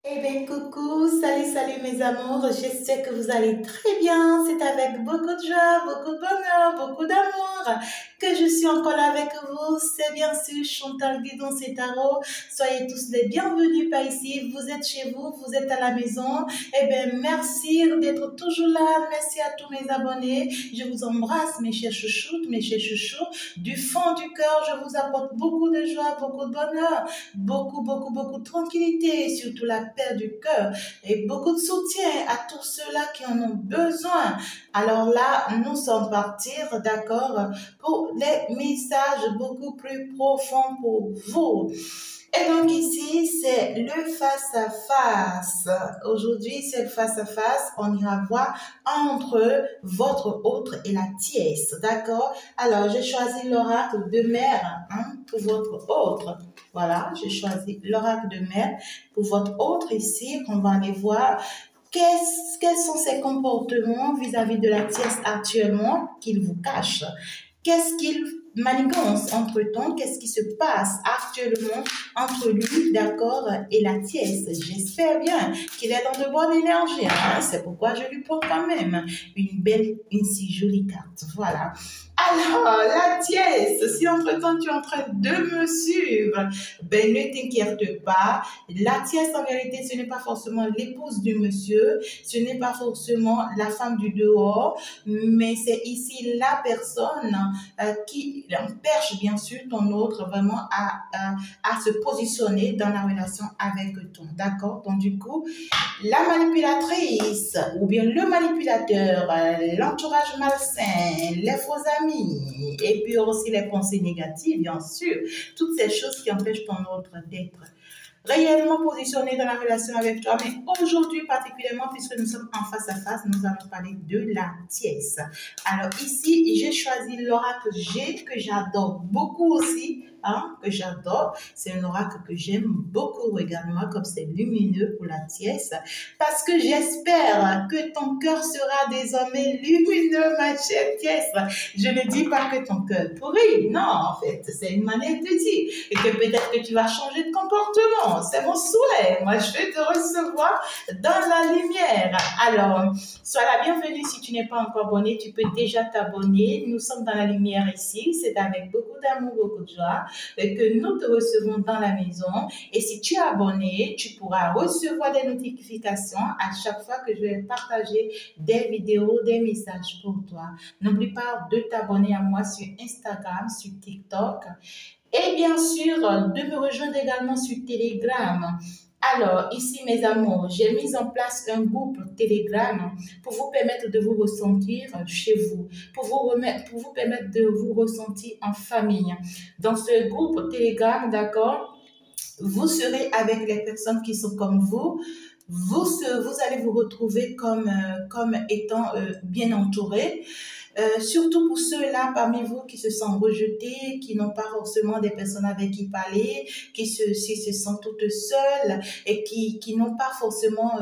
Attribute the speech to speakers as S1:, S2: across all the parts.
S1: Eh bien, coucou, salut, salut mes amours, j'espère que vous allez très bien. C'est avec beaucoup de joie, beaucoup de bonheur, beaucoup d'amour que je suis encore là avec vous. C'est bien sûr Chantal Guidon, c'est Tarot. Soyez tous les bienvenus par ici. Vous êtes chez vous, vous êtes à la maison. Eh bien, merci d'être toujours là. Merci à tous mes abonnés. Je vous embrasse, mes chers chouchoutes, mes chers chouchous. Du fond du cœur, je vous apporte beaucoup de joie, beaucoup de bonheur, beaucoup de tranquillité, et surtout la paix du cœur et beaucoup de soutien à tous ceux-là qui en ont besoin. Alors là, nous sommes partis, d'accord, pour les messages beaucoup plus profonds pour vous. Et donc ici, c'est le face-à-face. Aujourd'hui, c'est le face-à-face. On ira voir entre votre autre et la tièce. D'accord? Alors, j'ai choisi l'oracle de mer pour votre autre. Voilà, j'ai choisi l'oracle de mer pour votre autre ici, qu'on va aller voir. Quels sont ses comportements vis-à-vis de la tièce actuellement qu'il vous cache? Qu'est-ce qu'il manigance entre-temps? Qu'est-ce qui se passe actuellement entre lui, d'accord, et la tièce? J'espère bien qu'il est dans de bonnes énergies. C'est pourquoi je lui prends quand même une si jolie carte. Voilà. Alors, la tièce, si entre-temps tu es en train de me suivre, ben ne t'inquiète pas. La tièce, en vérité, ce n'est pas forcément l'épouse du monsieur, ce n'est pas forcément la femme du dehors, mais c'est ici la personne qui empêche bien sûr ton autre vraiment à se positionner dans la relation avec toi. D'accord? Donc du coup, la manipulatrice ou bien le manipulateur, l'entourage malsain, les faux amis et puis aussi les pensées négatives, bien sûr, toutes ces choses qui empêchent ton autre d'être réellement positionné dans la relation avec toi. Mais aujourd'hui particulièrement, puisque nous sommes en face à face, nous allons parler de la tièce. Alors ici, j'ai choisi l'oracle G que j'adore beaucoup aussi. Que j'adore. C'est un oracle que j'aime beaucoup. Regarde-moi comme c'est lumineux pour la tièce. Parce que j'espère que ton cœur sera désormais lumineux, ma chère tièce. Je ne dis pas que ton cœur pourrit. Non, en fait, c'est une manière de dire. Et que peut-être que tu vas changer de comportement. C'est mon souhait. Moi, je vais te recevoir dans la lumière. Alors, sois la bienvenue si tu n'es pas encore abonné. Tu peux déjà t'abonner. Nous sommes dans la lumière ici. C'est avec beaucoup d'amour, beaucoup de joie que nous te recevons dans la maison. Et si tu es abonné, tu pourras recevoir des notifications à chaque fois que je vais partager des vidéos, des messages pour toi. N'oublie pas de t'abonner à moi sur Instagram, sur TikTok. Et bien sûr, de me rejoindre également sur Telegram. Alors, ici, mes amours, j'ai mis en place un groupe Telegram pour vous permettre de vous ressentir chez vous, pour vous permettre de vous ressentir en famille. Dans ce groupe Telegram, d'accord, vous serez avec les personnes qui sont comme vous allez vous retrouver comme étant bien entouré. Surtout pour ceux-là parmi vous qui se sentent rejetés, qui n'ont pas forcément des personnes avec qui parler, qui se sentent toutes seules et qui n'ont pas forcément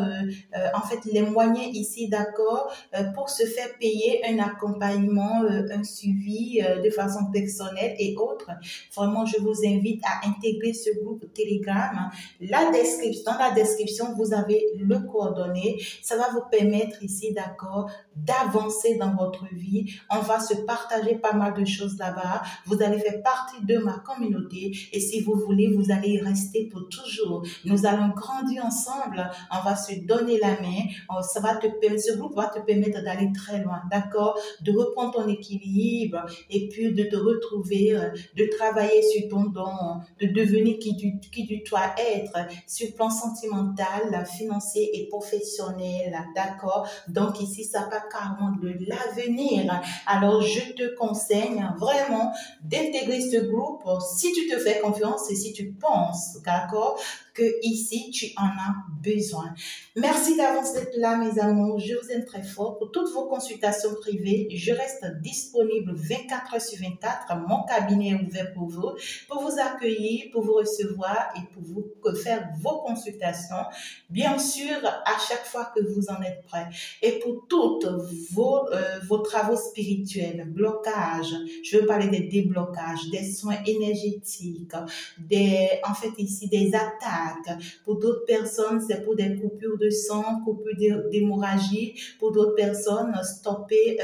S1: en fait les moyens ici, d'accord, pour se faire payer un accompagnement, un suivi de façon personnelle et autres. Vraiment, je vous invite à intégrer ce groupe Telegram. Dans la description, vous avez le coordonné. Ça va vous permettre ici, d'accord, d'avancer dans votre vie. On va se partager pas mal de choses là-bas. Vous allez faire partie de ma communauté et si vous voulez, vous allez y rester pour toujours. Nous allons grandir ensemble. On va se donner la main. Ce groupe va te permettre d'aller très loin, d'accord? De reprendre ton équilibre et puis de te retrouver, de travailler sur ton don, de devenir qui tu dois être sur le plan sentimental, financier et professionnel, d'accord? Donc ici, ça parle carrément de l'avenir. Alors, je te conseille vraiment d'intégrer ce groupe si tu te fais confiance et si tu penses, d'accord, que ici, tu en as besoin. Merci d'avance d'être là, mes amours. Je vous aime très fort. Pour toutes vos consultations privées, je reste disponible 24 heures sur 24. Mon cabinet est ouvert pour vous accueillir, pour vous recevoir et pour vous faire vos consultations. Bien sûr, à chaque fois que vous en êtes prêts. Et pour toutes vos travaux spirituels, blocages, je veux parler des déblocages, des soins énergétiques, en fait ici, des attaques, cardiaque. Pour d'autres personnes, c'est pour des coupures de sang, coupures d'hémorragie. Pour d'autres personnes, stopper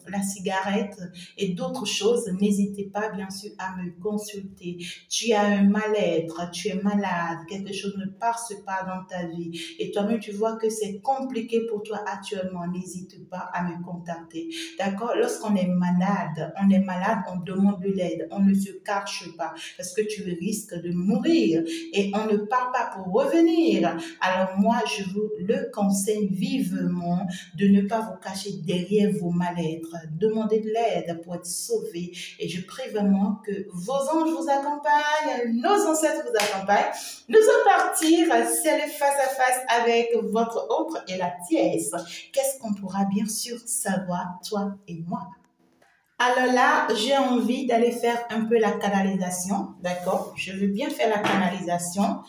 S1: la cigarette et d'autres choses. N'hésitez pas, bien sûr, à me consulter. Tu as un mal-être, tu es malade, quelque chose ne passe pas dans ta vie et toi-même, tu vois que c'est compliqué pour toi actuellement. N'hésite pas à me contacter. D'accord? Lorsqu'on est malade, on demande de l'aide. On ne se cache pas parce que tu risques de mourir et on ne part pas pour revenir. Alors moi, je vous le conseille vivement de ne pas vous cacher derrière vos mal-être. Demandez de l'aide pour être sauvé et je prie vraiment que vos anges vous accompagnent, nos ancêtres vous accompagnent. Nous allons partir, c'est le face-à-face avec votre autre et la tièce. Qu'est-ce qu'on pourra bien sûr savoir, toi et moi? Alors là, j'ai envie d'aller faire un peu la canalisation, d'accord? Je veux bien faire la canalisation.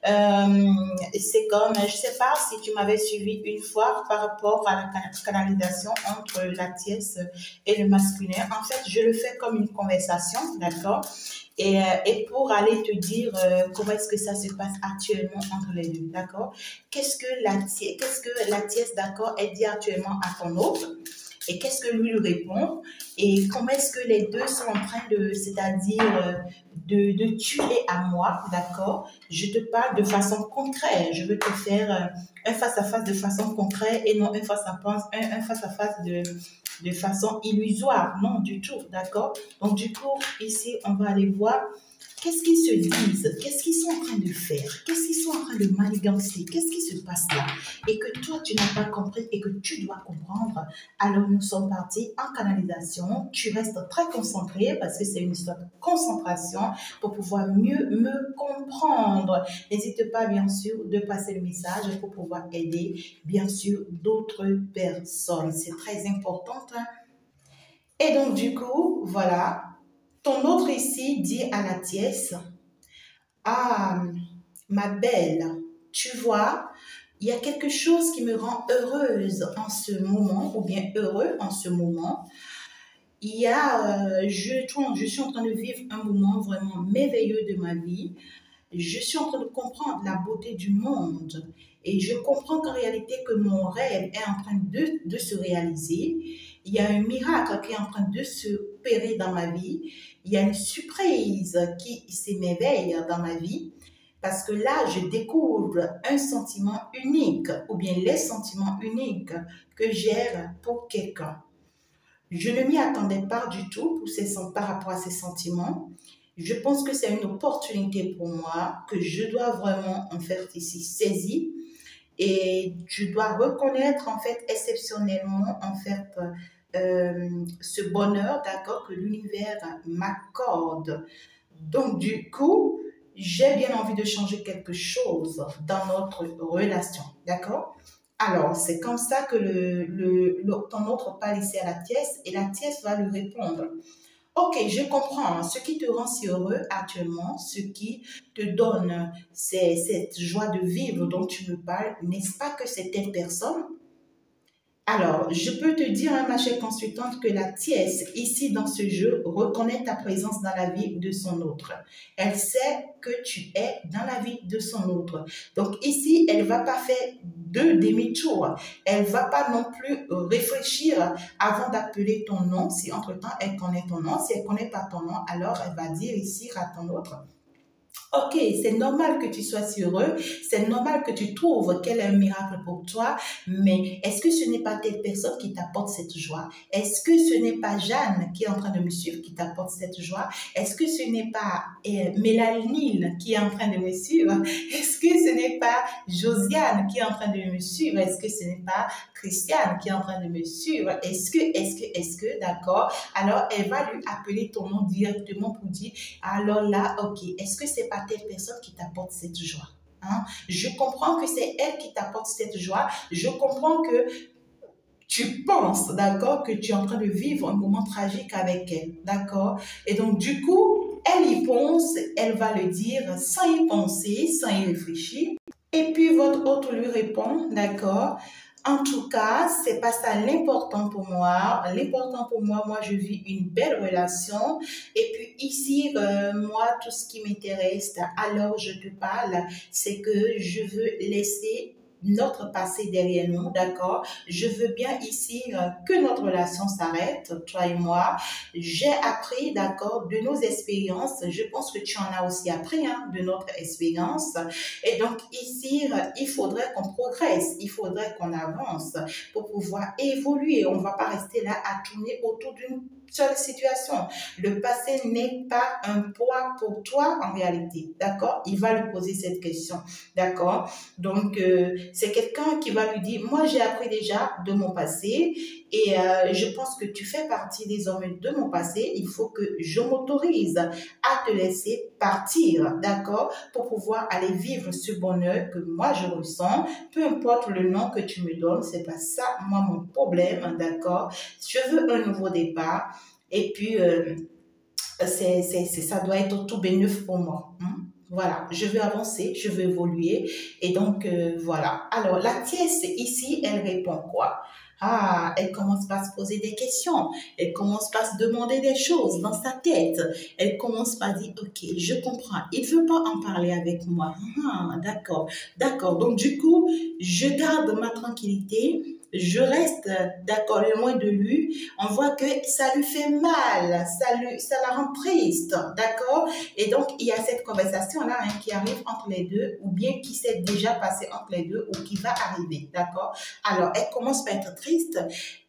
S1: C'est comme, je sais pas si tu m'avais suivi une fois par rapport à la canalisation entre la tièce et le masculin. En fait, je le fais comme une conversation, d'accord? Et pour aller te dire comment est-ce que ça se passe actuellement entre les deux, d'accord? Qu'est-ce que la tièce, d'accord, elle dit actuellement à ton autre? Et qu'est-ce que lui répond? Et comment est-ce que les deux sont en train de, c'est-à-dire de tuer à moi, d'accord? Je te parle de façon concrète. Je veux te faire un face-à-face de façon concrète et non un face-à-face de façon illusoire. Non, du tout, d'accord? Donc, du coup, ici, on va aller voir qu'est-ce qu'ils se disent, qu'est-ce qu'ils sont en train de faire, qu'est-ce qu'ils sont en train de manigancer, qu'est-ce qui se passe là et que toi, tu n'as pas compris et que tu dois comprendre. Alors, nous sommes partis en canalisation. Tu restes très concentré parce que c'est une histoire de concentration pour pouvoir mieux me comprendre. N'hésite pas, bien sûr, de passer le message pour pouvoir aider, bien sûr, d'autres personnes. C'est très important. Hein? Et donc, du coup, voilà. Ton autre ici dit à la tièce, ah, ma belle, tu vois, il y a quelque chose qui me rend heureuse en ce moment, ou bien heureux en ce moment. Il y a, je suis en train de vivre un moment vraiment merveilleux de ma vie. Je suis en train de comprendre la beauté du monde et je comprends qu'en réalité que mon rêve est en train de se réaliser. Il y a un miracle qui est en train de se opérer dans ma vie. Il y a une surprise qui s'émerveille dans ma vie parce que là, je découvre un sentiment unique ou bien les sentiments uniques que j'ai pour quelqu'un. Je ne m'y attendais pas du tout par rapport à ces sentiments. Je pense que c'est une opportunité pour moi que je dois vraiment en fait ici saisir et je dois reconnaître en fait exceptionnellement en fait ce bonheur, d'accord, que l'univers m'accorde. Donc du coup, j'ai bien envie de changer quelque chose dans notre relation, d'accord? Alors, c'est comme ça que ton autre parle ici à la tièce et la tièce va lui répondre. Ok, je comprends. Ce qui te rend si heureux actuellement, ce qui te donne cette joie de vivre dont tu me parles, n'est-ce pas que c'est telle personne? Alors, je peux te dire, hein, ma chère consultante, que la tièce, ici dans ce jeu, reconnaît ta présence dans la vie de son autre. Elle sait que tu es dans la vie de son autre. Donc ici, elle ne va pas faire de demi-tour. Elle ne va pas non plus réfléchir avant d'appeler ton nom. Si entre-temps, elle connaît ton nom. Si elle ne connaît pas ton nom, alors elle va dire ici à ton autre. Ok, c'est normal que tu sois si heureux, c'est normal que tu trouves quel est un miracle pour toi, mais est-ce que ce n'est pas telle personne qui t'apporte cette joie? Est-ce que ce n'est pas Jeanne qui est en train de me suivre qui t'apporte cette joie? Est-ce que ce n'est pas Mélanie qui est en train de me suivre? Est-ce que ce n'est pas Josiane qui est en train de me suivre? Est-ce que ce n'est pas Christiane qui est en train de me suivre? Est-ce que, d'accord? Alors, elle va lui appeler ton nom directement pour dire, alors là, ok, est-ce que c'est pas telle personne qui t'apporte cette joie? Hein? Je comprends que c'est elle qui t'apporte cette joie. Je comprends que tu penses, d'accord, que tu es en train de vivre un moment tragique avec elle, d'accord? Et donc, du coup, elle y pense, elle va le dire sans y penser, sans y réfléchir. Et puis, votre autre lui répond, d'accord? En tout cas, c'est pas ça l'important pour moi. L'important pour moi, je vis une belle relation. Et puis ici, moi, tout ce qui m'intéresse, alors je te parle, c'est que je veux laisser notre passé derrière nous, d'accord? Je veux bien ici que notre relation s'arrête, toi et moi. J'ai appris, d'accord, de nos expériences. Je pense que tu en as aussi appris, hein, de notre expérience. Et donc ici, il faudrait qu'on progresse, il faudrait qu'on avance pour pouvoir évoluer. On ne va pas rester là à tourner autour d'une seule situation. Le passé n'est pas un poids pour toi en réalité, d'accord? Il va lui poser cette question, d'accord? Donc, c'est quelqu'un qui va lui dire, moi j'ai appris déjà de mon passé et je pense que tu fais partie des hommes de mon passé, il faut que je m'autorise à te laisser partir, d'accord? Pour pouvoir aller vivre ce bonheur que moi je ressens, peu importe le nom que tu me donnes, c'est pas ça, moi, mon problème, d'accord? Je veux un nouveau départ et puis ça doit être tout bénéfique pour moi. Hein? Voilà, je veux avancer, je veux évoluer. Et donc, voilà. Alors, la pièce ici, elle répond quoi? Ah, elle commence par se poser des questions. Elle commence par se demander des choses dans sa tête. Elle commence par dire, OK, je comprends. Il ne veut pas en parler avec moi. Ah, d'accord, d'accord. Donc, du coup, je garde ma tranquillité. Je reste, d'accord, loin de lui. On voit que ça lui fait mal, ça la rend triste, d'accord? Et donc, il y a cette conversation-là hein, qui arrive entre les deux, ou bien qui s'est déjà passée entre les deux, ou qui va arriver, d'accord? Alors, elle commence par être triste,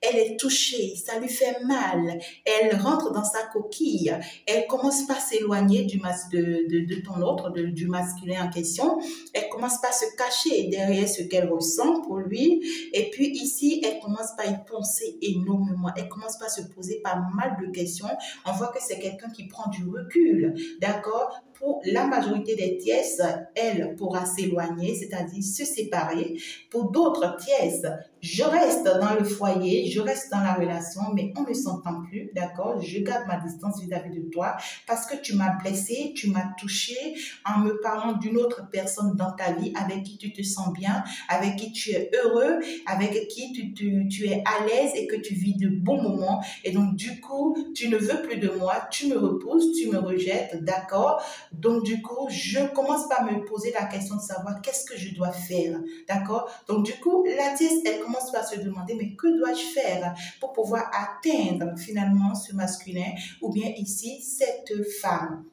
S1: elle est touchée, ça lui fait mal, elle rentre dans sa coquille, elle commence par s'éloigner de ton autre, du masculin en question, elle commence par se cacher derrière ce qu'elle ressent pour lui, et puis ici, elle commence par y penser énormément, elle commence par se poser pas mal de questions, on voit que c'est quelqu'un qui prend du recul, d'accord? Pour la majorité des pièces, elle pourra s'éloigner, c'est-à-dire se séparer. Pour d'autres pièces, je reste dans le foyer, je reste dans la relation, mais on ne s'entend plus, d'accord? Je garde ma distance vis-à-vis de toi parce que tu m'as blessé, tu m'as touché en me parlant d'une autre personne dans ta vie avec qui tu te sens bien, avec qui tu es heureux, avec qui tu es à l'aise et que tu vis de bons moments. Et donc, du coup, tu ne veux plus de moi, tu me repousses, tu me rejettes, d'accord? Donc, du coup, je commence par me poser la question de savoir qu'est-ce que je dois faire, d'accord? Donc, du coup, la pièce, elle commence par se demander, mais que dois-je faire pour pouvoir atteindre finalement ce masculin ou bien ici, cette femme?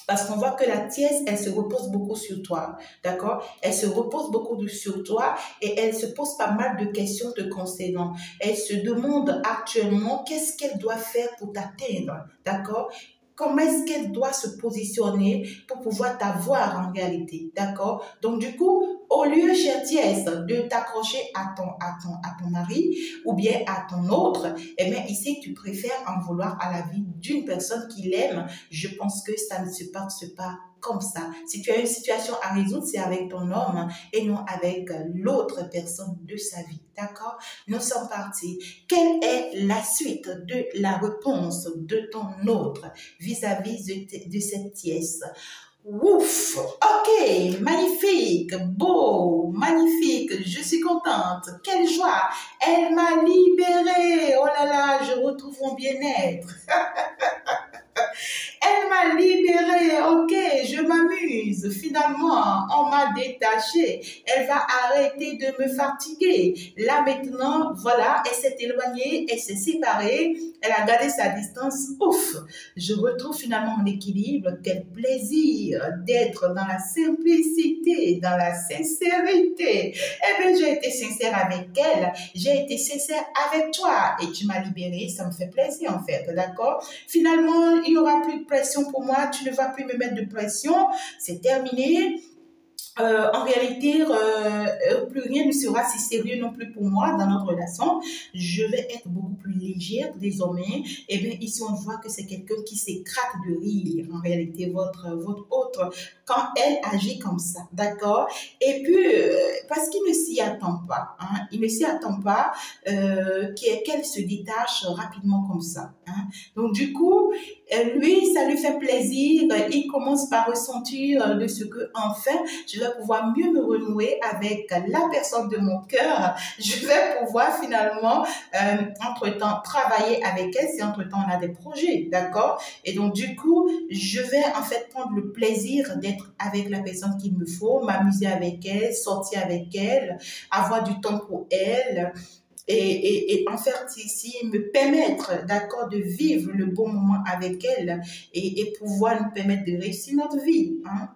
S1: Parce qu'on voit que la tièce, elle se repose beaucoup sur toi, d'accord? Elle se repose beaucoup sur toi et elle se pose pas mal de questions te concernant. Elle se demande actuellement qu'est-ce qu'elle doit faire pour t'atteindre, d'accord? Comment est-ce qu'elle doit se positionner pour pouvoir t'avoir en réalité, d'accord? Donc du coup, au lieu, chère tièce, de t'accrocher à ton mari ou bien à ton autre, eh bien ici, tu préfères en vouloir à la vie d'une personne qui l'aime. Je pense que ça ne se passe pas comme ça. Si tu as une situation à résoudre, c'est avec ton homme et non avec l'autre personne de sa vie. D'accord? Nous sommes partis. Quelle est la suite de la réponse de ton autre vis-à-vis de cette pièce? Ouf, ok, magnifique, beau, magnifique, je suis contente, quelle joie, elle m'a libérée, oh là là, je retrouve mon bien-être. Elle m'a libérée, ok, je m'amuse. Finalement, on m'a détachée. Elle va arrêter de me fatiguer. Là maintenant, voilà, elle s'est éloignée, elle s'est séparée, elle a gardé sa distance. Ouf, je retrouve finalement mon équilibre. Quel plaisir d'être dans la simplicité, dans la sincérité. Eh bien, j'ai été sincère avec elle, j'ai été sincère avec toi et tu m'as libérée, ça me fait plaisir en fait, d'accord? Finalement, il n'y aura plus de pression pour moi, tu ne vas plus me mettre de pression, c'est terminé. En réalité, plus rien ne sera si sérieux non plus pour moi dans notre relation. Je vais être beaucoup plus légère désormais. Et bien ici, on voit que c'est quelqu'un qui s'éclate de rire. En réalité, votre autre, quand elle agit comme ça, d'accord? Et puis, parce qu'il ne s'y s'y attend pas. Hein. Il ne s'y attend pas qu'elle se détache rapidement comme ça. Hein. Donc, du coup, lui, ça lui fait plaisir. Il commence par ressentir de ce que, enfin, je vais pouvoir mieux me renouer avec la personne de mon cœur. Je vais pouvoir finalement, entre-temps, travailler avec elle si entre-temps on a des projets, d'accord? Et donc, du coup, je vais en fait prendre le plaisir d'être avec la personne qu'il me faut, m'amuser avec elle, sortir avec elle, avoir du temps pour elle. Et en fait ici me permettre d'accord de vivre le bon moment avec elle et pouvoir nous permettre de réussir notre vie, hein.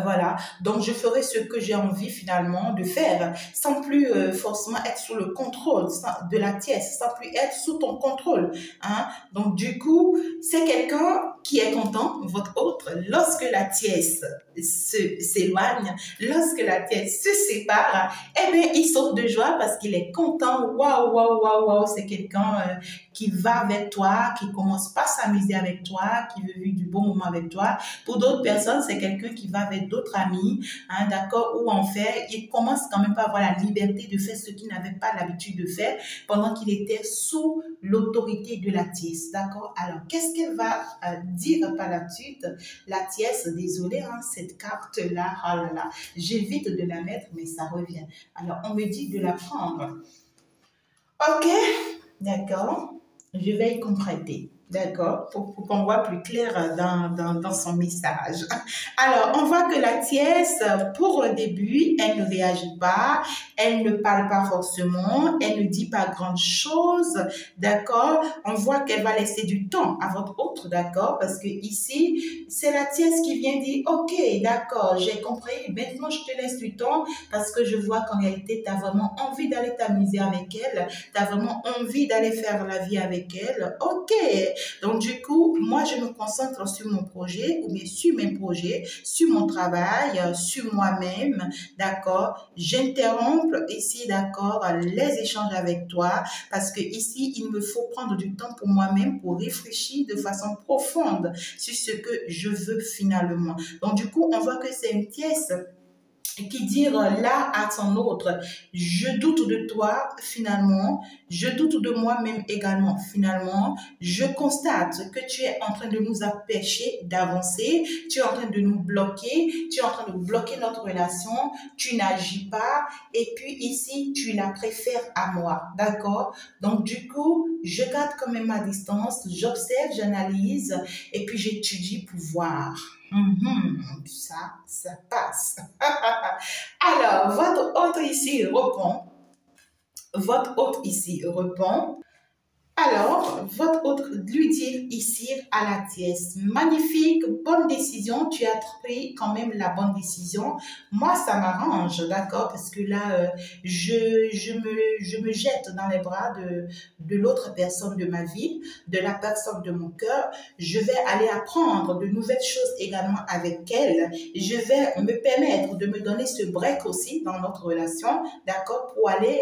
S1: Voilà, donc je ferai ce que j'ai envie finalement de faire sans plus forcément être sous le contrôle de la tièce, sans plus être sous ton contrôle. Hein? Donc du coup, c'est quelqu'un qui est content, votre autre, lorsque la tièce s'éloigne, lorsque la tièce se sépare, eh bien il saute de joie parce qu'il est content. Waouh, waouh, waouh, waouh, c'est quelqu'un qui va avec toi, qui commence pas à s'amuser avec toi, qui veut vivre du bon moment avec toi. Pour d'autres personnes, c'est quelqu'un qui va avec d'autres amis, hein, d'accord, où en fait, il commence quand même pas à avoir la liberté de faire ce qu'il n'avait pas l'habitude de faire pendant qu'il était sous l'autorité de la tièce, d'accord. Alors, qu'est-ce qu'elle va dire par la suite? La tièce, désolée, hein, cette carte-là, oh là là, j'évite de la mettre, mais ça revient. Alors, on me dit de la prendre. Ok, d'accord, je vais y compléter. D'accord, pour qu'on voit plus clair dans son message. Alors, on voit que la tièce, pour le début, elle ne réagit pas, elle ne parle pas forcément, elle ne dit pas grand chose, d'accord. On voit qu'elle va laisser du temps à votre autre, d'accord, parce que ici, c'est la tièce qui vient dire, ok, d'accord, j'ai compris, maintenant je te laisse du temps parce que je vois qu'en réalité, tu as vraiment envie d'aller t'amuser avec elle, tu as vraiment envie d'aller faire la vie avec elle, ok. Donc, du coup, moi, je me concentre sur mon projet ou bien sur mes projets, sur mon travail, sur moi-même, d'accord? J'interromps ici, d'accord, les échanges avec toi parce que ici, il me faut prendre du temps pour moi-même pour réfléchir de façon profonde sur ce que je veux finalement. Donc, du coup, on voit que c'est une pièce qui dit là à son autre, je doute de toi finalement, je doute de moi-même également finalement, je constate que tu es en train de nous empêcher d'avancer, tu es en train de nous bloquer, tu es en train de bloquer notre relation, tu n'agis pas et puis ici tu la préfères à moi, d'accord? Donc du coup, je garde quand même ma distance, j'observe, j'analyse et puis j'étudie pour voir. Ça passe. Alors, votre autre ici répond. Votre autre ici répond. Alors, votre autre lui dire ici à la tièce, magnifique, bonne décision, tu as pris quand même la bonne décision. Moi, ça m'arrange, d'accord, parce que là, je me jette dans les bras de l'autre personne de ma vie, de la personne de mon cœur. Je vais aller apprendre de nouvelles choses également avec elle. Je vais me permettre de me donner ce break aussi dans notre relation, d'accord, pour aller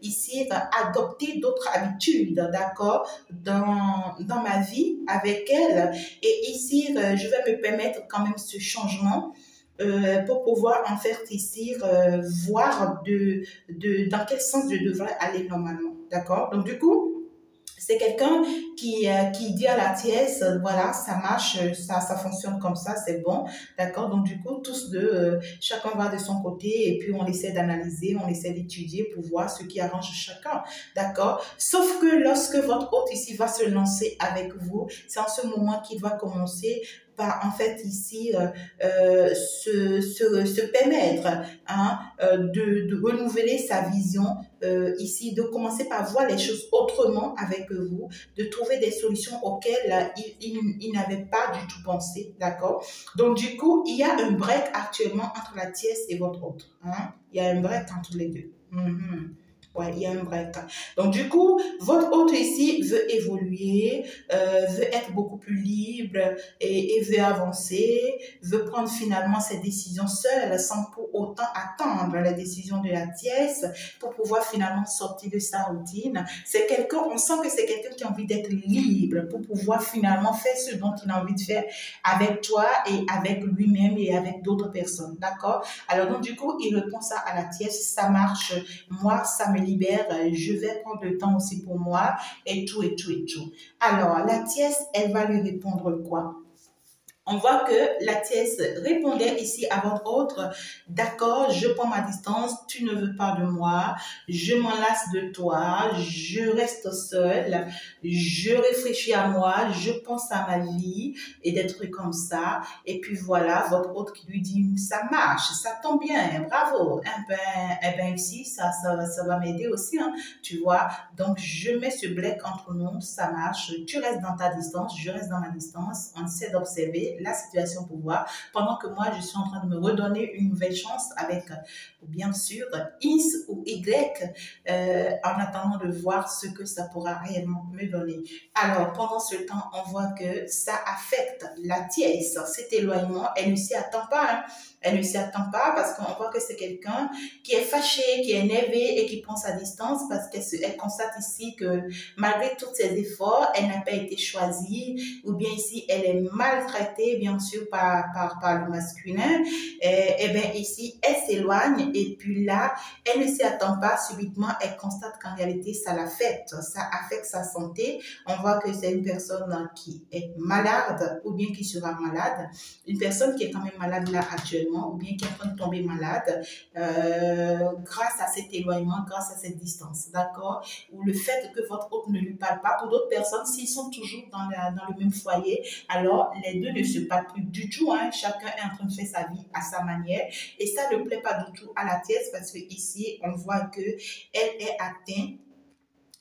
S1: ici adopter d'autres habitudes, d'accord, dans ma vie avec elle. Et ici, je vais me permettre quand même ce changement pour pouvoir en faire ici voir dans quel sens je devrais aller normalement. D'accord? Donc, du coup, c'est quelqu'un qui dit à la tièce, voilà, ça marche, ça fonctionne comme ça, c'est bon, d'accord? Donc, du coup, chacun va de son côté et puis on essaie d'analyser, on essaie d'étudier pour voir ce qui arrange chacun, d'accord? Sauf que lorsque votre hôte ici va se lancer avec vous, c'est en ce moment qu'il va commencer par, en fait, ici, se permettre hein, de renouveler sa vision ici, de commencer par voir les choses autrement avec vous, de trouver des solutions auxquelles il n'avait pas du tout pensé, d'accord? Donc, du coup, il y a un break actuellement entre la tièce et votre autre. Hein? Il y a un break entre les deux. Ouais, il y a un break. Donc, du coup, votre hôte ici veut évoluer, veut être beaucoup plus libre et veut avancer, veut prendre finalement ses décisions seule sans pour autant attendre la décision de la tierce pour pouvoir finalement sortir de sa routine. C'est quelqu'un, on sent que c'est quelqu'un qui a envie d'être libre pour pouvoir finalement faire ce dont il a envie de faire avec toi et avec lui-même et avec d'autres personnes. D'accord? Alors, donc, du coup, il répond ça à la tierce, ça marche, moi, ça me libère, je vais prendre le temps aussi pour moi et tout, et tout, et tout. Alors, la tierce, elle va lui répondre quoi? On voit que la tierce répondait ici à votre autre, d'accord, je prends ma distance, tu ne veux pas de moi, je m'en lasse de toi, je reste seule, je réfléchis à moi, je pense à ma vie et des trucs comme ça. Et puis voilà, votre autre qui lui dit, ça marche, ça tombe bien, bravo. Eh ben ici, ça va m'aider aussi, hein, tu vois. Donc, je mets ce break entre nous, ça marche, tu restes dans ta distance, je reste dans ma distance, on essaie d'observer la situation pour voir, pendant que moi, je suis en train de me redonner une nouvelle chance avec, bien sûr, X ou Y, en attendant de voir ce que ça pourra réellement me donner. Alors, pendant ce temps, on voit que ça affecte la tierce, cet éloignement, elle ne s'y attend pas, hein. Elle ne s'y attend pas parce qu'on voit que c'est quelqu'un qui est fâché, qui est énervé et qui prend sa distance parce qu'elle constate ici que malgré tous ses efforts, elle n'a pas été choisie ou bien ici, elle est maltraitée, bien sûr, par le masculin. Et bien ici, elle s'éloigne et puis là, elle ne s'y attend pas. Subitement, elle constate qu'en réalité, ça l'affecte. Ça affecte sa santé. On voit que c'est une personne qui est malade ou bien qui sera malade. Une personne qui est quand même malade là actuellement ou bien qui est en train de tomber malade grâce à cet éloignement, grâce à cette distance, d'accord? Ou le fait que votre hôte ne lui parle pas. Pour d'autres personnes, s'ils sont toujours dans le même foyer, alors les deux ne se parlent plus du tout, hein. Chacun est en train de faire sa vie à sa manière et ça ne plaît pas du tout à la tierce parce que ici, on voit que elle est atteinte.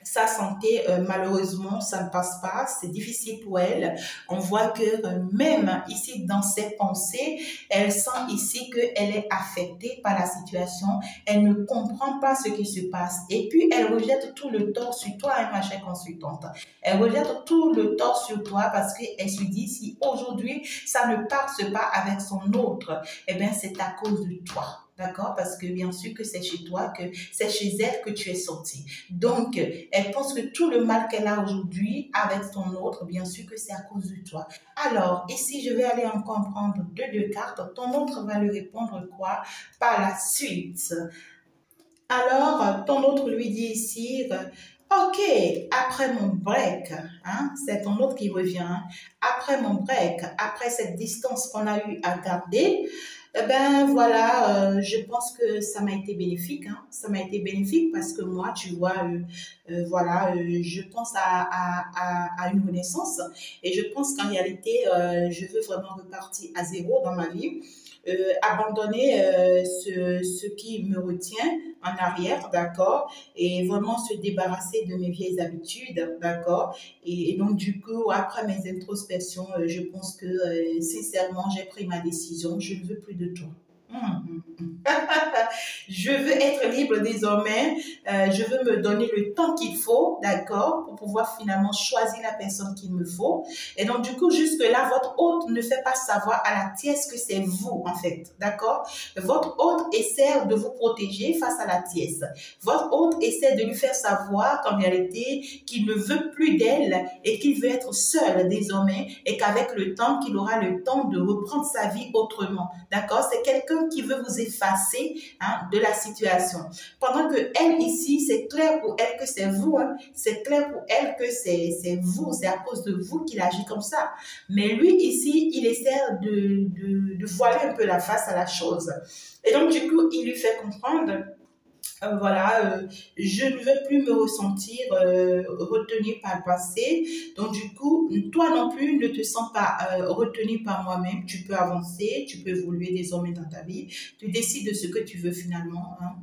S1: Sa santé, malheureusement, ça ne passe pas, c'est difficile pour elle. On voit que même ici, dans ses pensées, elle sent ici qu'elle est affectée par la situation. Elle ne comprend pas ce qui se passe. Et puis, elle rejette tout le tort sur toi, hein, ma chère consultante. Elle rejette tout le tort sur toi parce qu'elle se dit, si aujourd'hui, ça ne passe pas avec son autre, eh bien, c'est à cause de toi. D'accord? Parce que bien sûr que c'est chez toi, que c'est chez elle que tu es sorti. Donc, elle pense que tout le mal qu'elle a aujourd'hui avec son autre, bien sûr que c'est à cause de toi. Alors, ici, je vais aller encore prendre deux cartes. Ton autre va lui répondre quoi par la suite? Alors, ton autre lui dit ici, ok, après mon break, hein, c'est ton autre qui revient, hein, après mon break, après cette distance qu'on a eu à garder, eh ben voilà, je pense que ça m'a été bénéfique, hein. Ça m'a été bénéfique parce que moi, tu vois, voilà, je pense à une renaissance et je pense qu'en réalité, je veux vraiment repartir à zéro dans ma vie. Abandonner ce qui me retient en arrière, d'accord, et vraiment se débarrasser de mes vieilles habitudes, d'accord, et donc du coup, après mes introspections, je pense que sincèrement, j'ai pris ma décision, je ne veux plus de toi. Je veux être libre désormais. Je veux me donner le temps qu'il faut, d'accord, pour pouvoir finalement choisir la personne qu'il me faut. Et donc, du coup, jusque-là, votre hôte ne fait pas savoir à la tierce que c'est vous, en fait, d'accord? Votre hôte essaie de vous protéger face à la tierce. Votre hôte essaie de lui faire savoir qu'en réalité, qu'il ne veut plus d'elle et qu'il veut être seul désormais et qu'avec le temps, qu'il aura le temps de reprendre sa vie autrement, d'accord? C'est quelqu'un qui veut vous effacer, hein, de la situation. Pendant que elle ici, c'est clair pour elle que c'est vous, hein, c'est clair pour elle que c'est vous, c'est à cause de vous qu'il agit comme ça. Mais lui ici, il essaie de voiler un peu la face à la chose. Et donc du coup, il lui fait comprendre voilà, je ne veux plus me ressentir retenu par le passé. Donc, du coup, toi non plus, ne te sens pas retenu par moi-même. Tu peux avancer, tu peux évoluer désormais dans ta vie. Tu décides de ce que tu veux finalement, hein.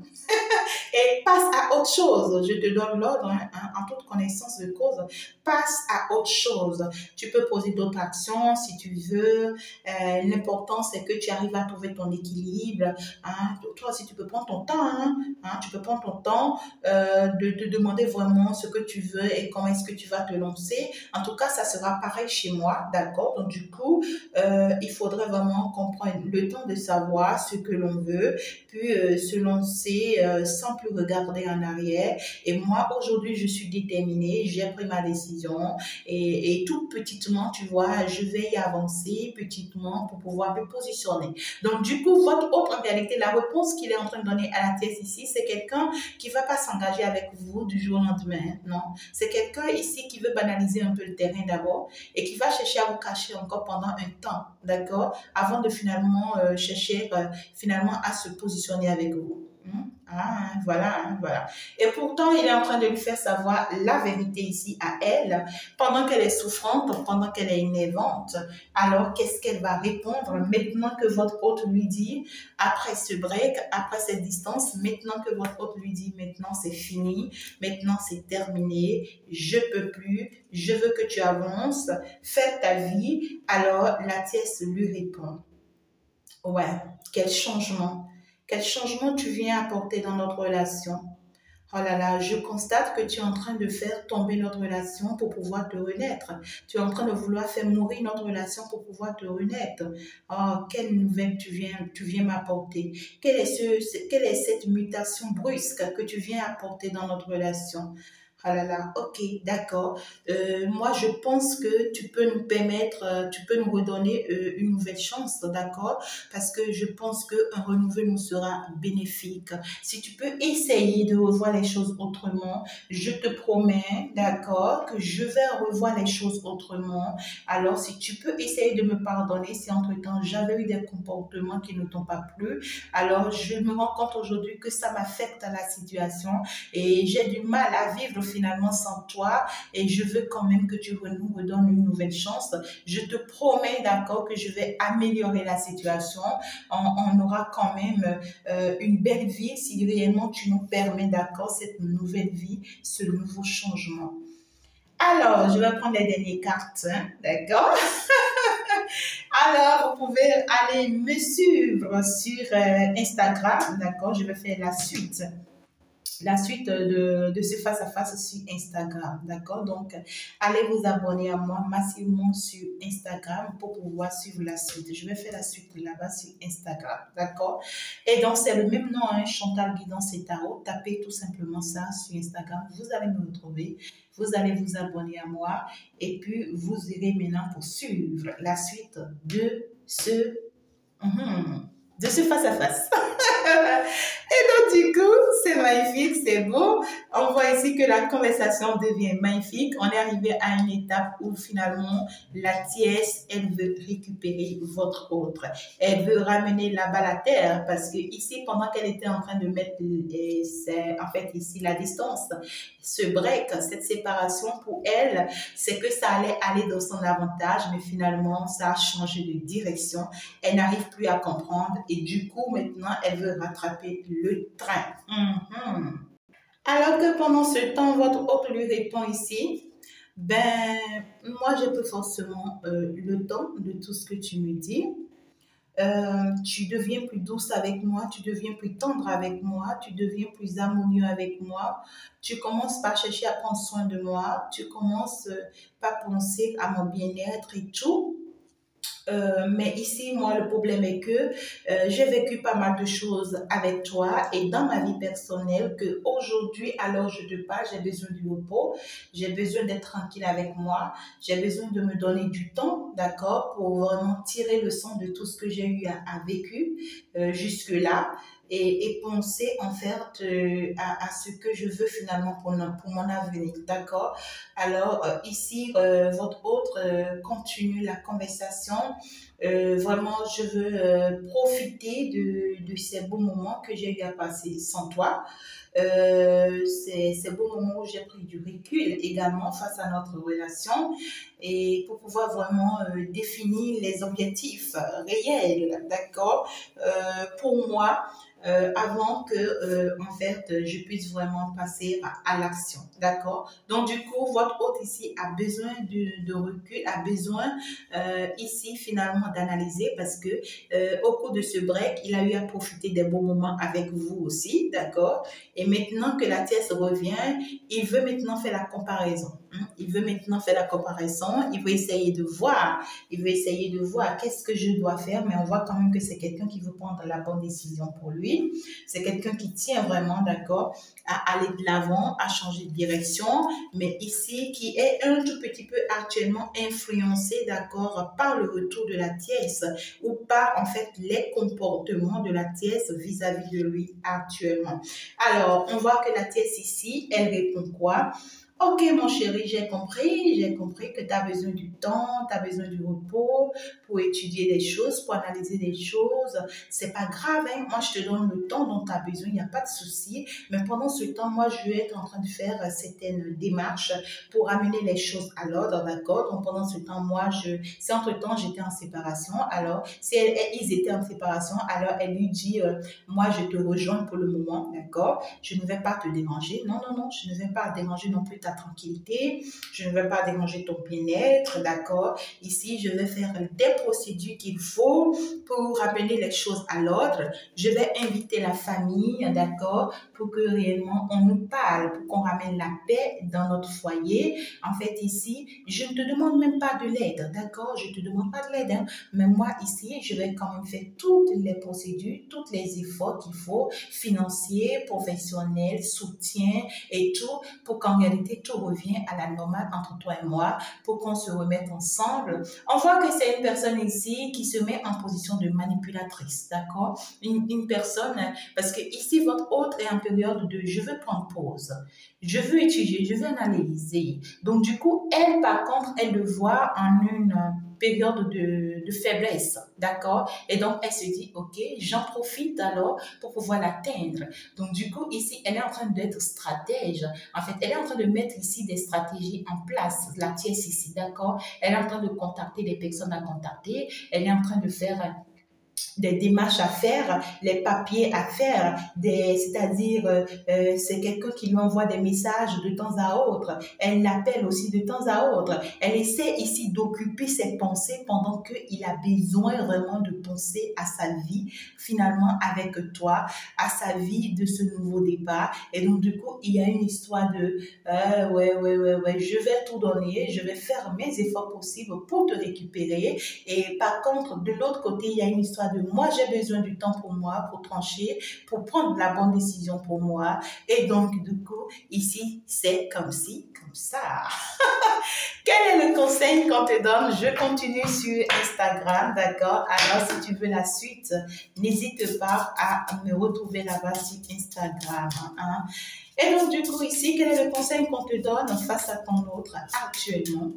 S1: Et passe à autre chose. Je te donne l'ordre, en toute connaissance de cause. Passe à autre chose. Tu peux poser d'autres actions si tu veux. L'important, c'est que tu arrives à trouver ton équilibre. Hein. Toi aussi, tu peux prendre ton temps. Tu peux prendre ton temps de te demander vraiment ce que tu veux et comment est-ce que tu vas te lancer. En tout cas, ça sera pareil chez moi, d'accord? Donc, du coup, il faudrait vraiment qu'on prenne le temps de savoir ce que l'on veut, puis se lancer sans plus regarder en arrière. Et moi, aujourd'hui, je suis déterminée, j'ai pris ma décision et tout petitement, tu vois, je vais y avancer petitement pour pouvoir me positionner. Donc, du coup, votre autre en réalité, la réponse qu'il est en train de donner à la pièce ici, c'est quelqu'un qui ne va pas s'engager avec vous du jour au lendemain, non. C'est quelqu'un ici qui veut banaliser un peu le terrain d'abord et qui va chercher à vous cacher encore pendant un temps, d'accord, avant de finalement chercher finalement à se positionner avec vous. Voilà, voilà. Et pourtant, il est en train de lui faire savoir la vérité ici à elle, pendant qu'elle est souffrante, pendant qu'elle est énervante. Alors, qu'est-ce qu'elle va répondre maintenant que votre hôte lui dit, après ce break, après cette distance, maintenant que votre hôte lui dit, maintenant c'est fini, maintenant c'est terminé, je peux plus, je veux que tu avances, fais ta vie. Alors, la tiesse lui répond, ouais, quel changement. Quel changement tu viens apporter dans notre relation? Oh là là, je constate que tu es en train de faire tomber notre relation pour pouvoir te renaître. Tu es en train de vouloir faire mourir notre relation pour pouvoir te renaître. Oh, quelle nouvelle tu viens m'apporter. Quelle est cette mutation brusque que tu viens apporter dans notre relation? Ah là là, ok, d'accord. Moi, je pense que tu peux nous permettre, tu peux nous redonner une nouvelle chance, d'accord? Parce que je pense qu'un renouveau nous sera bénéfique. Si tu peux essayer de revoir les choses autrement, je te promets, d'accord, que je vais revoir les choses autrement. Alors, si tu peux essayer de me pardonner, si entre-temps j'avais eu des comportements qui ne t'ont pas plu, alors je me rends compte aujourd'hui que ça m'affecte la situation et j'ai du mal à vivre finalement sans toi et je veux quand même que tu nous redonnes une nouvelle chance. Je te promets, d'accord, que je vais améliorer la situation. On aura quand même une belle vie si réellement tu nous permets, d'accord, cette nouvelle vie, ce nouveau changement. Alors, je vais prendre les dernières cartes, d'accord? Alors, vous pouvez aller me suivre sur Instagram, d'accord? Je vais faire la suite de ce face-à-face sur Instagram, d'accord? Donc, allez vous abonner à moi massivement sur Instagram pour pouvoir suivre la suite. Je vais faire la suite là-bas sur Instagram, d'accord? Et donc, c'est le même nom, hein, Chantal Guidance et Tarot. Tapez tout simplement ça sur Instagram. Vous allez me retrouver. Vous allez vous abonner à moi et puis vous irez maintenant pour suivre la suite de ce face-à-face. Et donc, du coup, c'est magnifique, c'est beau. On voit ici que la conversation devient magnifique. On est arrivé à une étape où finalement, la tiesse, elle veut récupérer votre autre. Elle veut ramener la balle à terre parce que ici, pendant qu'elle était en train de mettre, en fait, ici, la distance, ce break, cette séparation pour elle, c'est que ça allait aller dans son avantage, mais finalement, ça a changé de direction. Elle n'arrive plus à comprendre et du coup, maintenant, elle veut rattraper le train. Alors que pendant ce temps, votre hôte lui répond ici, ben, moi, j'ai pas forcément le temps de tout ce que tu me dis. Tu deviens plus douce avec moi, tu deviens plus tendre avec moi, tu deviens plus harmonieux avec moi. Tu commences par chercher à prendre soin de moi, tu commences par penser à mon bien-être et tout. Mais ici, moi, le problème est que j'ai vécu pas mal de choses avec toi et dans ma vie personnelle que aujourd'hui, alors je te parle, j'ai besoin du repos, j'ai besoin d'être tranquille avec moi, j'ai besoin de me donner du temps, d'accord, pour vraiment tirer le son de tout ce que j'ai eu à vécu jusque-là. Et penser en fait à ce que je veux finalement pour mon avenir, d'accord? Alors ici, votre autre continue la conversation. Vraiment, je veux profiter de ces beaux moments que j'ai eu à passer sans toi. Ces beaux moments où j'ai pris du recul également face à notre relation et pour pouvoir vraiment définir les objectifs réels, d'accord? Pour moi, avant que, en fait, je puisse vraiment passer à l'action. D'accord? Donc, du coup, votre hôte ici a besoin de recul, a besoin ici, finalement, d'analyser parce que au cours de ce break, il a eu à profiter des bons moments avec vous aussi. D'accord? Et maintenant que la tierce revient, il veut maintenant faire la comparaison. Il veut maintenant faire la comparaison, il veut essayer de voir, qu'est-ce que je dois faire, mais on voit quand même que c'est quelqu'un qui veut prendre la bonne décision pour lui. C'est quelqu'un qui tient vraiment, d'accord, à aller de l'avant, à changer de direction, mais ici, qui est un tout petit peu actuellement influencé, d'accord, par le retour de la tierce ou par, en fait, les comportements de la tierce vis-à-vis de lui actuellement. Alors, on voit que la tierce ici, elle répond quoi? Ok, mon chéri, j'ai compris que tu as besoin du temps, tu as besoin du repos pour étudier des choses, pour analyser des choses. C'est pas grave, hein? Moi, je te donne le temps dont tu as besoin, il n'y a pas de souci. Mais pendant ce temps, moi, je vais être en train de faire certaines démarches pour amener les choses à l'ordre, d'accord? Donc, pendant ce temps, moi, si entre-temps, j'étais en séparation, alors, si ils étaient en séparation, alors elle lui dit, moi, je te rejoins pour le moment, d'accord? Je ne vais pas te déranger. Non, non, non, je ne vais pas déranger non plus ta tranquillité, je ne vais pas déranger ton bien-être, d'accord? Ici, je vais faire des procédures qu'il faut pour ramener les choses à l'ordre. Je vais inviter la famille, d'accord, pour que réellement on nous parle, pour qu'on ramène la paix dans notre foyer. En fait, ici, je ne te demande même pas de l'aide, d'accord? Je ne te demande pas de l'aide, hein? Mais moi, ici, je vais quand même faire toutes les procédures, tous les efforts qu'il faut, financiers, professionnels, soutien et tout, pour qu'en réalité, tout revient à la normale entre toi et moi, pour qu'on se remette ensemble. On voit que c'est une personne ici qui se met en position de manipulatrice, d'accord? Une personne, parce que ici, votre hôte est en période de je veux prendre pause, je veux étudier, je veux analyser. Donc, du coup, elle, par contre, elle le voit en une période de faiblesse, d'accord? Et donc, elle se dit, ok, j'en profite alors pour pouvoir l'atteindre. Donc, du coup, ici, elle est en train d'être stratège. En fait, elle est en train de mettre ici des stratégies en place, la tierce ici, d'accord? Elle est en train de contacter les personnes à contacter. Elle est en train de faire des démarches à faire, les papiers à faire, c'est-à-dire c'est quelqu'un qui lui envoie des messages de temps à autre, elle l'appelle aussi de temps à autre, elle essaie ici d'occuper ses pensées pendant qu'il a besoin vraiment de penser à sa vie finalement avec toi, à sa vie de ce nouveau départ. Et donc du coup, il y a une histoire de ouais, je vais tout donner, je vais faire mes efforts possibles pour te récupérer. Et par contre, de l'autre côté, il y a une histoire de moi, j'ai besoin du temps pour moi, pour trancher, pour prendre la bonne décision pour moi. Et donc, du coup, ici, c'est comme ci, comme ça. Quel est le conseil qu'on te donne? Je continue sur Instagram, d'accord? Alors, si tu veux la suite, n'hésite pas à me retrouver là-bas sur Instagram. Hein? Et donc, du coup, ici, quel est le conseil qu'on te donne face à ton autre actuellement?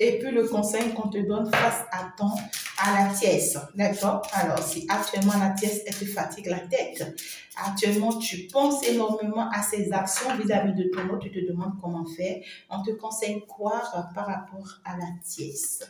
S1: Et puis le conseil qu'on te donne face à la tierce, d'accord? Alors, si actuellement la tierce, elle te fatigue la tête, actuellement tu penses énormément à ces actions vis-à-vis de ton autre, tu te demandes comment faire, on te conseille quoi par rapport à la tierce?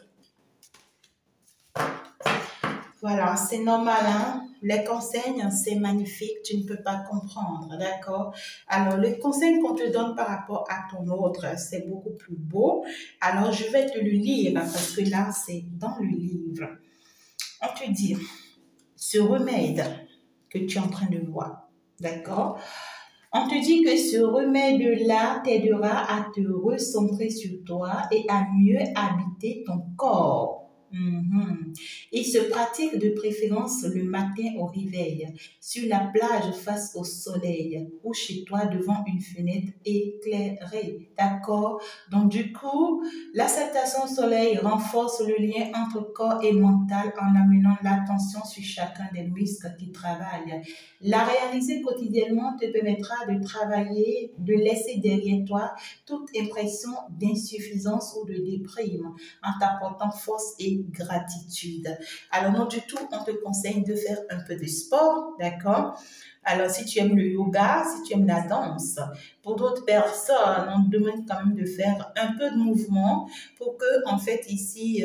S1: Voilà, c'est normal, hein? Les conseils, c'est magnifique, tu ne peux pas comprendre, d'accord? Alors, le conseil qu'on te donne par rapport à ton autre, c'est beaucoup plus beau. Alors, je vais te le lire parce que là, c'est dans le livre. On te dit, ce remède que tu es en train de voir, d'accord? On te dit que ce remède-là t'aidera à te recentrer sur toi et à mieux habiter ton corps. Il se pratique de préférence le matin au réveil, sur la plage face au soleil ou chez toi devant une fenêtre éclairée. D'accord? Donc du coup, la salutation au soleil renforce le lien entre corps et mental en amenant l'attention sur chacun des muscles qui travaillent. La réaliser quotidiennement te permettra de travailler, de laisser derrière toi toute impression d'insuffisance ou de déprime en t'apportant force et gratitude. Alors non du tout, on te conseille de faire un peu de sport, d'accord? Alors, si tu aimes le yoga, si tu aimes la danse, pour d'autres personnes, on te demande quand même de faire un peu de mouvement pour que, en fait, ici,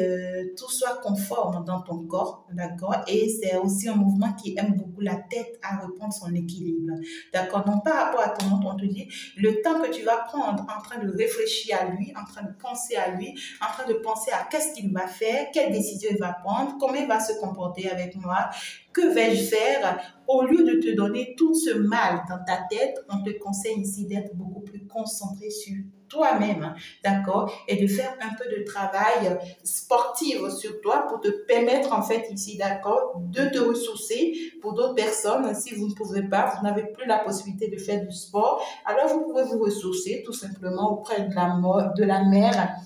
S1: tout soit conforme dans ton corps, d'accord? Et c'est aussi un mouvement qui aime beaucoup la tête à reprendre son équilibre, d'accord? Donc, par rapport à ton monde, on te dit, le temps que tu vas prendre en train de réfléchir à lui, en train de penser à lui, en train de penser à qu'est-ce qu'il va faire, quelle décision il va prendre, comment il va se comporter avec moi, que vais-je faire? Au lieu de te donner tout ce mal dans ta tête, on te conseille ici d'être beaucoup plus concentré sur toi-même, d'accord? Et de faire un peu de travail sportif sur toi pour te permettre, en fait, ici, d'accord, de te ressourcer. Pour d'autres personnes, si vous ne pouvez pas, vous n'avez plus la possibilité de faire du sport, alors vous pouvez vous ressourcer tout simplement auprès de la mer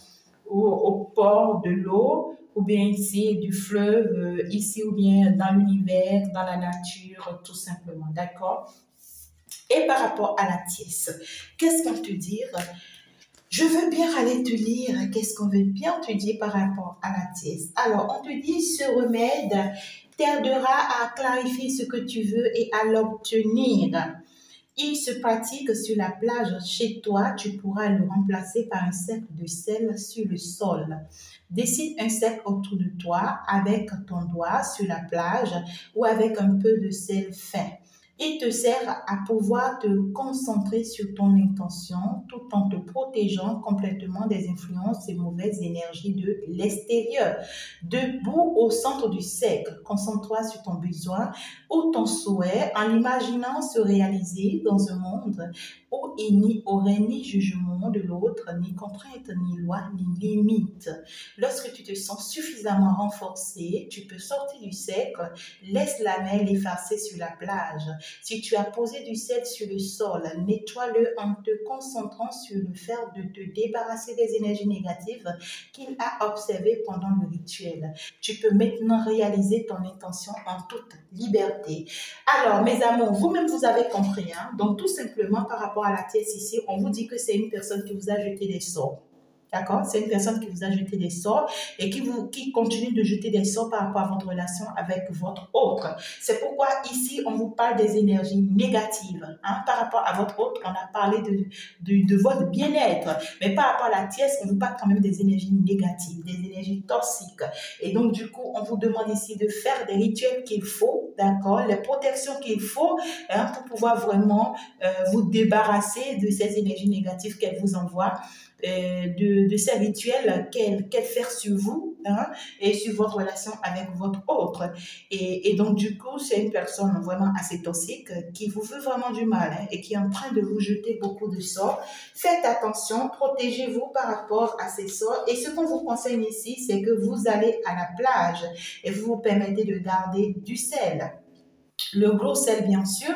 S1: ou au port de l'eau, ou bien ici du fleuve, ici ou bien dans l'univers, dans la nature, tout simplement, d'accord? Et par rapport à la tiesse, qu'est-ce qu'on te dit? Je veux bien aller te lire, qu'est-ce qu'on veut bien te dire par rapport à la tiesse? Alors, on te dit, ce remède t'aidera à clarifier ce que tu veux et à l'obtenir. Il se pratique sur la plage chez toi, tu pourras le remplacer par un cercle de sel sur le sol. Dessine un cercle autour de toi avec ton doigt sur la plage ou avec un peu de sel fin. Il te sert à pouvoir te concentrer sur ton intention tout en te protégeant complètement des influences et mauvaises énergies de l'extérieur. Debout au centre du cercle, concentre-toi sur ton besoin ou ton souhait en imaginant se réaliser dans un monde où il n'y aurait ni jugement de l'autre, ni contrainte, ni loi, ni limite. Lorsque tu te sens suffisamment renforcé, tu peux sortir du cercle, laisse la mer l'effacer sur la plage. Si tu as posé du sel sur le sol, nettoie-le en te concentrant sur le fait de te débarrasser des énergies négatives qu'il a observées pendant le rituel. Tu peux maintenant réaliser ton intention en toute liberté. Alors, mes amours, vous-même, vous avez compris. Hein? Donc, tout simplement, par rapport à la tiesse ici, on vous dit que c'est une personne qui vous a jeté des sorts. D'accord? C'est une personne qui vous a jeté des sorts et qui continue de jeter des sorts par rapport à votre relation avec votre autre. C'est pourquoi ici, on vous parle des énergies négatives. Hein? Par rapport à votre autre, on a parlé de votre bien-être. Mais par rapport à la tiesse, on vous parle quand même des énergies négatives, des énergies toxiques. Et donc, du coup, on vous demande ici de faire des rituels qu'il faut, d'accord? Les protections qu'il faut hein, pour pouvoir vraiment vous débarrasser de ces énergies négatives qu'elle vous envoie. De ces rituels qu'elle fait sur vous hein, et sur votre relation avec votre autre. Et donc, du coup, c'est une personne vraiment assez toxique qui vous veut vraiment du mal hein, et qui est en train de vous jeter beaucoup de sorts. Faites attention, protégez-vous par rapport à ces sorts. Et ce qu'on vous conseille ici, c'est que vous allez à la plage et vous vous permettez de garder du sel. Le gros sel, bien sûr.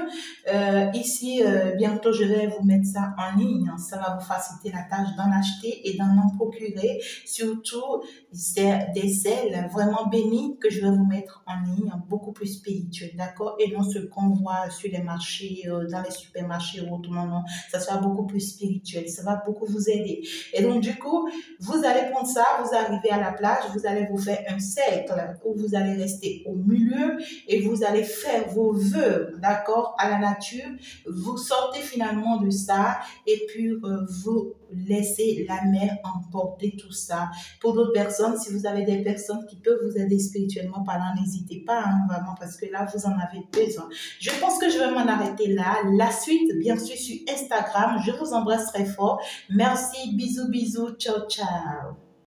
S1: Ici, bientôt, je vais vous mettre ça en ligne. Ça va vous faciliter la tâche d'en acheter et d'en procurer. Surtout, c'est des sels vraiment bénis que je vais vous mettre en ligne, beaucoup plus spirituels, d'accord? Et non ce qu'on voit sur les marchés, dans les supermarchés ou autre. Non, non. Ça sera beaucoup plus spirituel. Ça va beaucoup vous aider. Et donc, du coup, vous allez prendre ça, vous arrivez à la plage, vous allez vous faire un cercle où vous allez rester au milieu et vous allez faire vos vœux, d'accord, à la nature. Vous sortez finalement de ça et puis vous laissez la mer emporter tout ça. Pour d'autres personnes, si vous avez des personnes qui peuvent vous aider spirituellement parlant, n'hésitez pas, hein, vraiment, parce que là, vous en avez besoin. Je pense que je vais m'en arrêter là. La suite, bien sûr, sur Instagram. Je vous embrasse très fort. Merci, bisous, bisous, ciao, ciao.